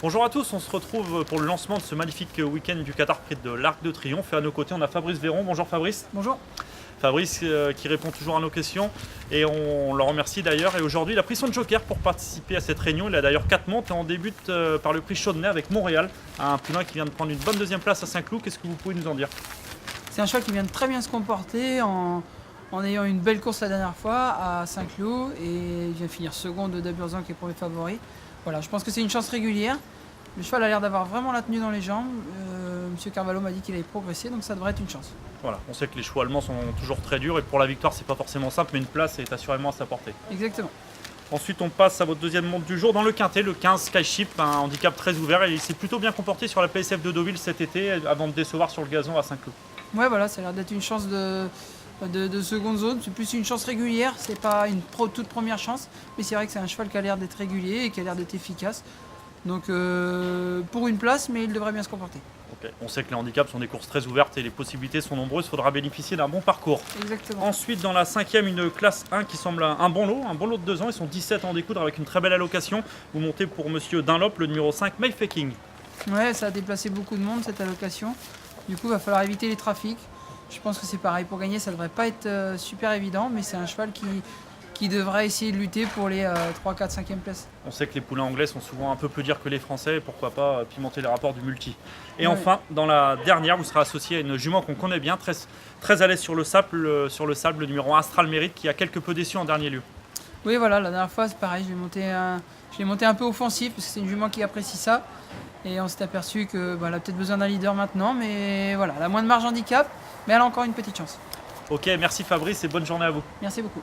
Bonjour à tous, on se retrouve pour le lancement de ce magnifique week-end du Qatar près de l'Arc de Triomphe. Et à nos côtés, on a Fabrice Véron. Bonjour Fabrice. Bonjour. Fabrice qui répond toujours à nos questions et on le remercie d'ailleurs. Et aujourd'hui, il a pris son joker pour participer à cette réunion. Il a d'ailleurs 4 montes et on débute par le prix Chaudenay avec Montréal, un poulain qui vient de prendre une bonne deuxième place à Saint-Cloud. Qu'est-ce que vous pouvez nous en dire? C'est un cheval qui vient de très bien se comporter en ayant une belle course la dernière fois à Saint-Cloud et il vient finir second de Daburzan qui est premier favori. Voilà, je pense que c'est une chance régulière. Le cheval a l'air d'avoir vraiment la tenue dans les jambes. Monsieur Carvalho m'a dit qu'il avait progressé, donc ça devrait être une chance. Voilà, on sait que les chevaux allemands sont toujours très durs et pour la victoire, c'est pas forcément simple, mais une place est assurément à sa portée. Exactement. Ensuite, on passe à votre deuxième monte du jour dans le quintet, le 15 Skyship, un handicap très ouvert. Et il s'est plutôt bien comporté sur la PSF de Deauville cet été avant de décevoir sur le gazon à Saint-Cloud. Ouais, voilà, ça a l'air d'être une chance de seconde zone. C'est plus une chance régulière, c'est pas une toute première chance, mais c'est vrai que c'est un cheval qui a l'air d'être régulier et qui a l'air d'être efficace. Donc pour une place, mais il devrait bien se comporter. Okay. On sait que les handicaps sont des courses très ouvertes et les possibilités sont nombreuses. Il faudra bénéficier d'un bon parcours. Exactement. Ensuite, dans la cinquième, une classe 1 qui semble un bon lot de 2 ans. Ils sont 17 à en découdre avec une très belle allocation. Vous montez pour Monsieur Dunlop, le numéro 5, Mayfaking. Ouais, ça a déplacé beaucoup de monde cette allocation. Du coup, il va falloir éviter les trafics. Je pense que c'est pareil. Pour gagner, ça devrait pas être super évident, mais c'est un cheval qui devrait essayer de lutter pour les 3, 4, 5e places. On sait que les poulains anglais sont souvent un peu plus durs que les français, pourquoi pas pimenter les rapports du multi. Et ouais. Enfin, dans la dernière, vous serez associé à une jument qu'on connaît bien, très à l'aise sur le sable, le numéro 1 Astral Mérite, qui a quelque peu déçu en dernier lieu. Oui, voilà, la dernière fois, c'est pareil, je l'ai monté un peu offensif, parce que c'est une jument qui apprécie ça. Et on s'est aperçu qu'elle a peut-être besoin d'un leader maintenant, mais voilà, elle a moins de marge handicap, mais elle a encore une petite chance. Ok, merci Fabrice et bonne journée à vous. Merci beaucoup.